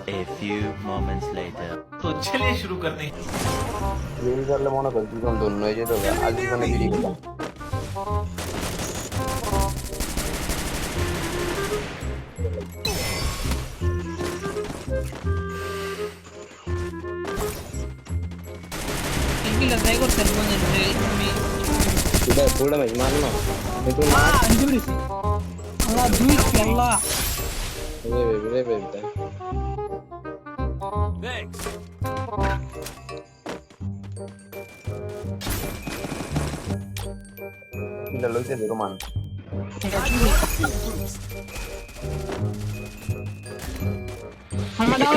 A few moments later. तो चलिए शुरू करते हैं। রিল করলে মনে কর জীবন ধন্য হয়ে যেত গা। আজীবনে বিড়ি খেতাম। Gila, saya kok teleponnya dari kami. Sudah pulang mas mana? Itu Anjir sih. Allah duit ya Allah. bebe. Thanks. Kita lu itu roman. Sama down.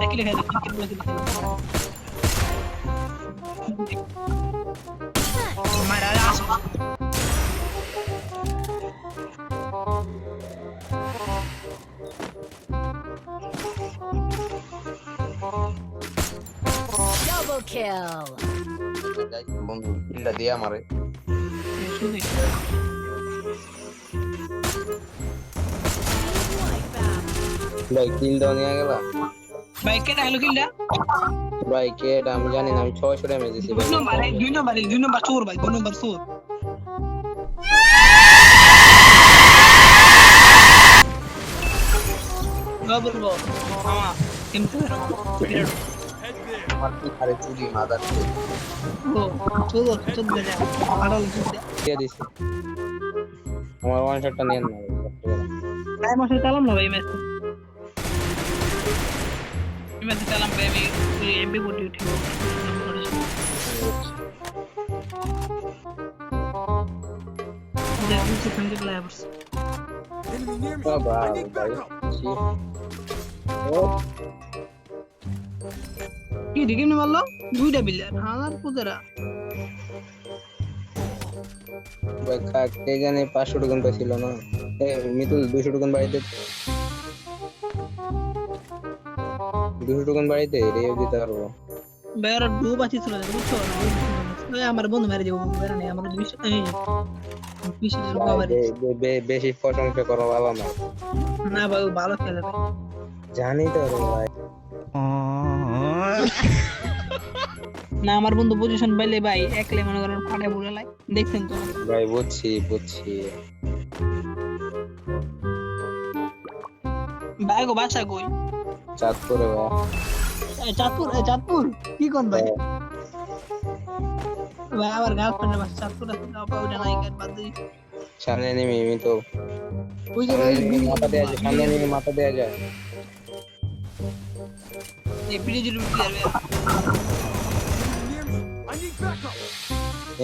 Lagi lagi. Marah langsung. Double kill. বন্ধু কিলটা দিয়ে আমারে ভাই কিলটা নিয়ে গেল Baik kan halo Gilda. ভাই কে এটা আমি জানি না আমি 600 ড্যামেজ দিছি ভাই দুই নম্বর চোর ভাই 2 নম্বর চোর Double ball. Ama কিন্তু আমার কি আরে চুরি মাদার চোর বেটা আড়াল দিয়ে দিছি আমার ওয়ান শটটা নিয়ে না ভাই মাসে চালাম না ভাই ম্যাচ চালাম ভাই আমি এমবি বডি উঠিব দেখি সঙ্গে প্লেয়ার্স বাবা ভাই ও কি দিকে নি মারলো দুইটা বিলিয়ন হাজার পুজরা ভাই কে জানে 500 টাকা পাইছিল না এ মিতুল 200 টাকা বাড়াই দে 200 টাকা বাড়াই দে রেও দিতে পারবো বের ডু বাঁচি ছিল বুঝছো ওই আমার বন্ধু মেরে যাবো বের নেই আমার 200 এই 200 টাকা বাড়ি বেশি প্রশংসা করা ভালো না না ভাই ভালো খেলে ভাই জানি তো রে ভাই না আমার বন্ধু পজিশন পাইলে ভাই একলে মনে করেন ফাটে পুরো লাই দেখছেন তো ভাই বুঝছি ভাই গো বাসা কই চাঁদপুরে ভাই চাঁদপুর কি কোন ভাই ভাই আমার গার্লফ্রেন্ড বাসা চাঁদপুর আছে না ওটা নাই কাট বাদ দিই সামনে নেমে আমি তো ওই যে মাথা দেয়া যায় সামনে নেমে মাথা দেয়া যায় এই পিড়ে জুড়ে উঠে যাবে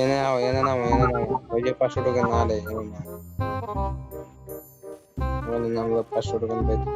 এনে নাও ওই যে 500 টাকা না লে এনে নাও আমাদের নাম 500 টাকা পাইতো